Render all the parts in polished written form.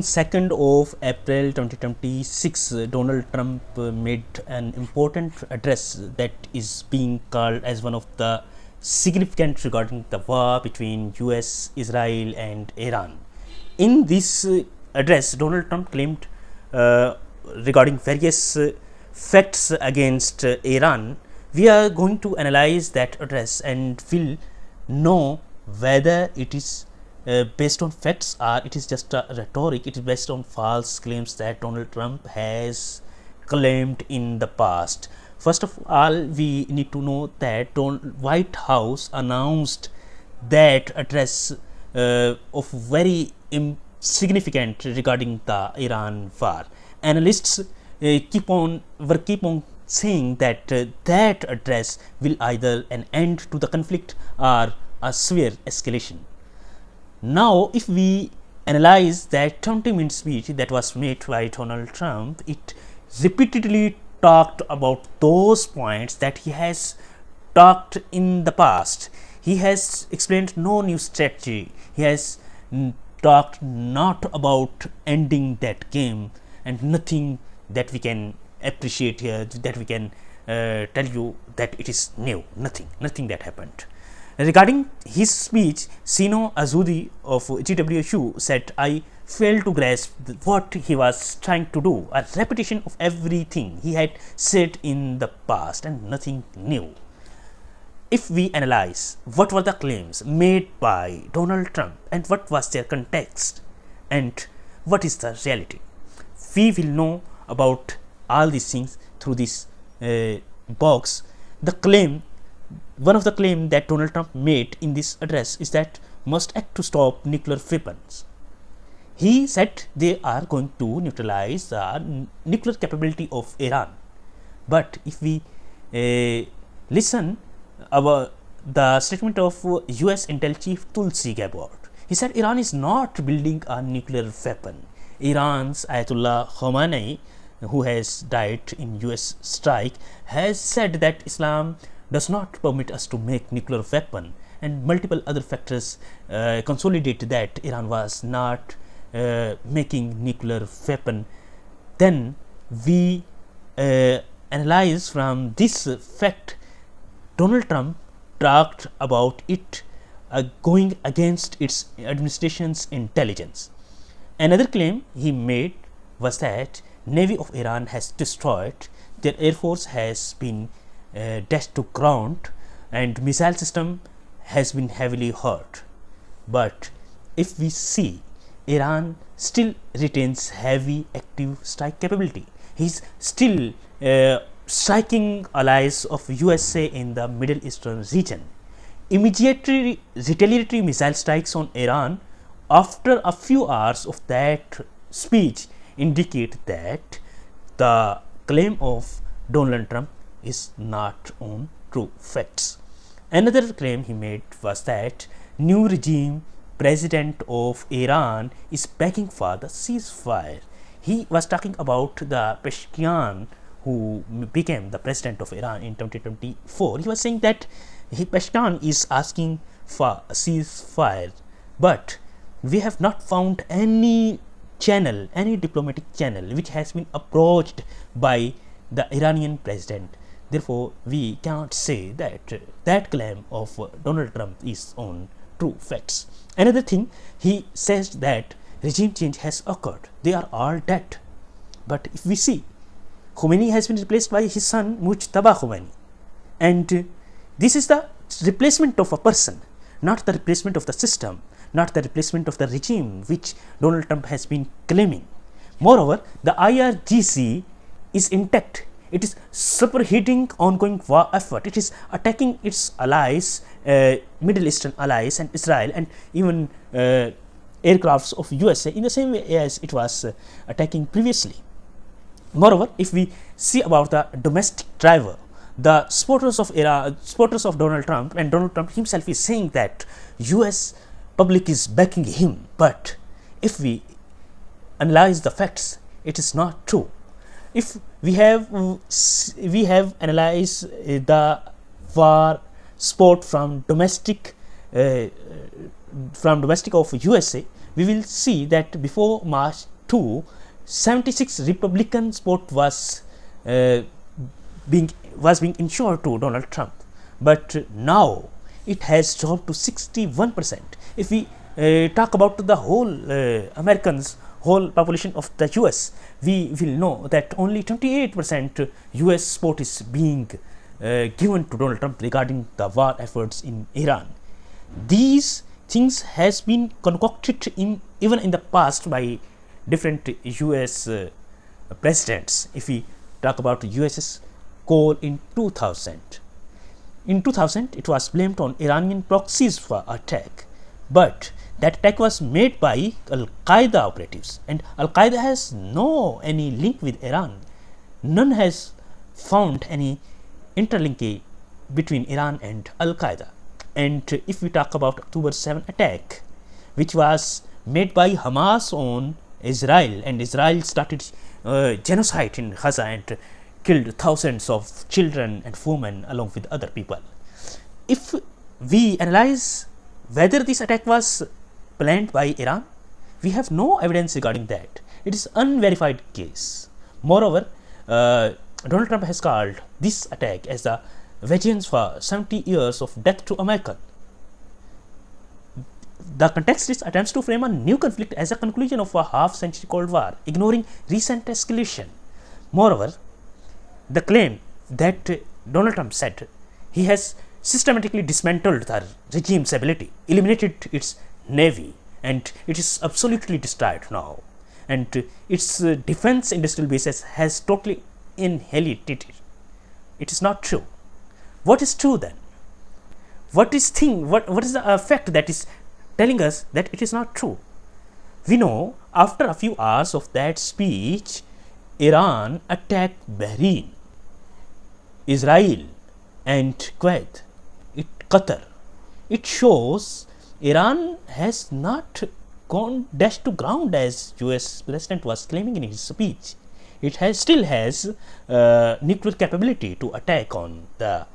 On 2nd of April 2026, Donald Trump made an important address that is being called as one of the significant regarding the war between US, Israel and Iran. In this address, Donald Trump claimed regarding various facts against Iran. We are going to analyze that address and will know whether it is based on facts or it is just a rhetoric. It is based on false claims that Donald Trump has claimed in the past. First of all, we need to know that White House announced that address of very significant regarding the Iran war. Analysts keep on saying that that address will either an end to the conflict or a severe escalation. Now, if we analyze that 20-minute speech that was made by Donald Trump, it repeatedly talked about those points that he has talked in the past. He has explained no new strategy. He has talked not about ending that game, and nothing that we can appreciate here, that we can tell you that it is new. Nothing that happened. Regarding his speech, Sino Azudi of GWSU said, "I failed to grasp what he was trying to do, a repetition of everything he had said in the past and nothing new." If we analyze what were the claims made by Donald Trump and what was their context and what is the reality, we will know about all these things through this box. One of the claims that Donald Trump made in this address is that must act to stop nuclear weapons. He said they are going to neutralize the nuclear capability of Iran. But if we listen about the statement of US Intel Chief Tulsi Gabbard, he said Iran is not building a nuclear weapon. Iran's Ayatollah Khamenei, who has died in US strike, has said that Islam does not permit us to make nuclear weapon, and multiple other factors consolidate that Iran was not making nuclear weapon. Then we analyze from this fact, Donald Trump talked about it going against its administration's intelligence. Another claim he made was that Navy of Iran has destroyed, their air force has been dashed to ground, and missile system has been heavily hurt. But if we see, Iran still retains heavy active strike capability. He's still striking allies of USA in the Middle Eastern region. Immediately retaliatory missile strikes on Iran after a few hours of that speech indicate that the claim of Donald Trump is not on true facts. Another claim he made was that new regime president of Iran is begging for the ceasefire. He was talking about the Peshkian, who became the president of Iran in 2024. He was saying that Peshkian is asking for a ceasefire, but we have not found any diplomatic channel which has been approached by the Iranian president. Therefore, we cannot say that that claim of Donald Trump is on true facts. Another thing, he says that regime change has occurred. They are all dead. But if we see, Khomeini has been replaced by his son Mujtaba Khomeini. And this is the replacement of a person, not the replacement of the system, not the replacement of the regime which Donald Trump has been claiming. Moreover, the IRGC is intact. It is superheating ongoing war effort. It is attacking its allies, Middle Eastern allies and Israel, and even aircrafts of USA in the same way as it was attacking previously. Moreover, if we see about the domestic driver, the supporters of Donald Trump, and Donald Trump himself is saying that US public is backing him. But if we analyze the facts, it is not true. If we have analyzed the war sport from domestic of USA, we will see that before March 2, 76 Republican support uh, being ensured to Donald Trump, but now it has dropped to 61%. If we talk about the whole Americans, whole population of the US, we will know that only 28% US support is being given to Donald Trump regarding the war efforts in Iran. These things has been concocted even in the past by different US presidents. If we talk about USS Cole in 2000, it was blamed on Iranian proxies for attack, but that attack was made by Al-Qaeda operatives, and Al-Qaeda has no any link with Iran. None has found any interlinkage between Iran and Al-Qaeda. And if we talk about October 7 attack, which was made by Hamas on Israel, and Israel started genocide in Gaza and killed thousands of children and women along with other people. If we analyze whether this attack was planned by Iran, we have no evidence regarding that. It is unverified case. Moreover, Donald Trump has called this attack as the vengeance for 70 years of death to America. The context is attempts to frame a new conflict as a conclusion of a half-century Cold War, ignoring recent escalation. Moreover, the claim that Donald Trump said he has systematically dismantled the regime's ability, eliminated its navy, and it is absolutely destroyed now, and its defense industrial bases has totally annihilated. It is not true. What is true then? What is the fact that is telling us that it is not true? We know after a few hours of that speech, Iran attacked Bahrain, Israel, and Kuwait, Qatar. It shows Iran has not gone dashed to ground as US President was claiming in his speech. It still has nuclear capability to attack on the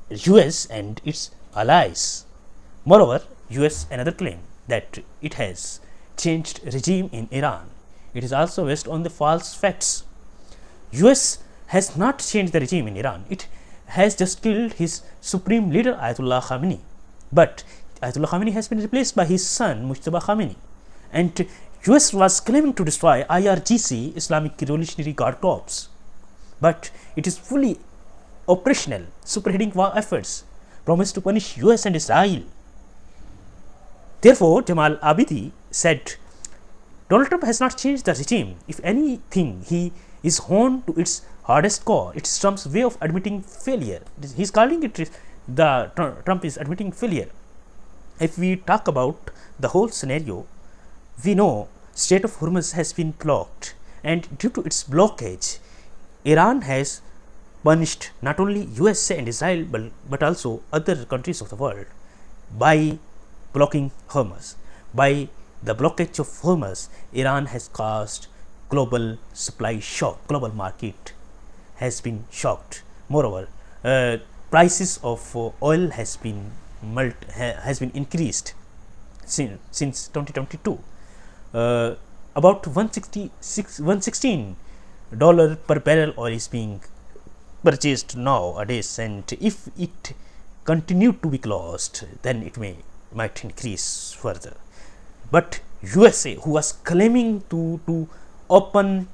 US and its allies. Moreover, US another claim that it has changed regime in Iran. It is also based on the false facts. US has not changed the regime in Iran. It has just killed his supreme leader Ayatollah Khamenei. But Ayatollah Khamenei has been replaced by his son Mujtaba Khamenei. And US was claiming to destroy IRGC, Islamic Revolutionary Guard Corps. But it is fully operational, superheading war efforts, promised to punish US and Israel. Therefore, Jamal Abidi said, Donald Trump has not changed the regime. If anything, he is honed to its hardest core. It's Trump's way of admitting failure. He's calling it Trump is admitting failure. If we talk about the whole scenario, we know Strait of Hormuz has been blocked, and due to its blockage, Iran has punished not only USA and Israel but also other countries of the world by blocking Hormuz. By the blockage of Hormuz, Iran has caused global supply shock. Global market has been shocked. Moreover, prices of oil has been increased since 2022. About $116 per barrel oil is being purchased nowadays, and if it continued to be closed, then it might increase further. But USA, who was claiming to open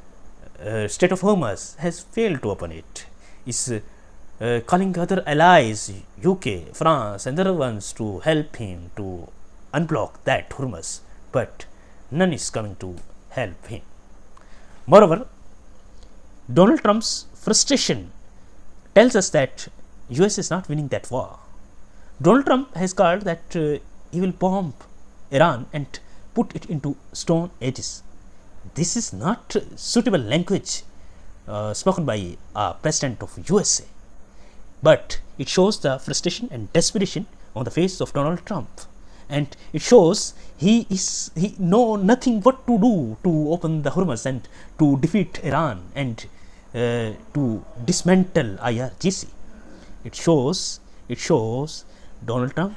Strait of Hormuz, has failed to open it. Is calling other allies, UK, France, and other ones to help him to unblock that Hormuz, but none is coming to help him. Moreover, Donald Trump's frustration tells us that US is not winning that war. Donald Trump has called that he will bomb Iran and put it into stone ages. This is not suitable language spoken by a president of USA, but it shows the frustration and desperation on the face of Donald Trump, and it shows he know nothing what to do to open the Hormuz and to defeat Iran and to dismantle IRGC. It shows Donald Trump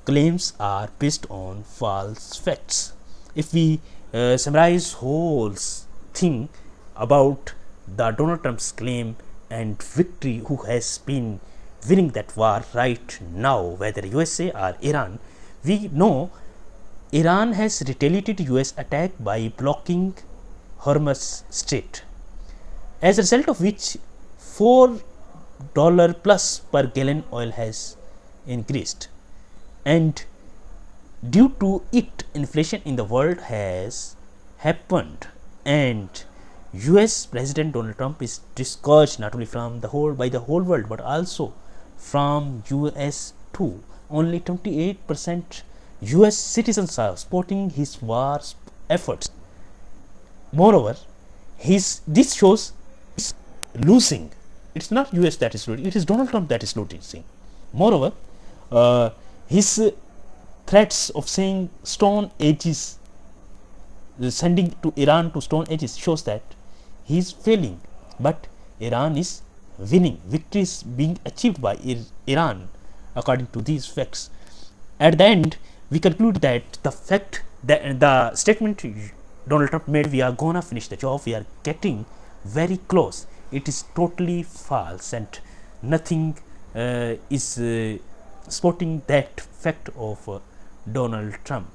claims are based on false facts. if we summarize whole thing about the Donald Trump's claim and victory, who has been winning that war right now, whether USA or Iran, we know Iran has retaliated US attack by blocking Hormuz Strait, as a result of which $4 plus per gallon oil has increased, and due to it inflation in the world has happened, and US President Donald Trump is discouraged not only from the whole by the whole world but also from US too. Only 28% US citizens are supporting his war efforts. Moreover, this shows is losing. It's not US that is losing, it is Donald Trump that is losing. Moreover, his threats of saying stone ages, sending to Iran to stone ages, shows that he is failing, but Iran is winning. Victory is being achieved by Iran according to these facts. At the end, we conclude that the fact that the statement Donald Trump made, we are gonna finish the job, we are getting very close, it is totally false, and nothing is supporting that fact of Donald Trump.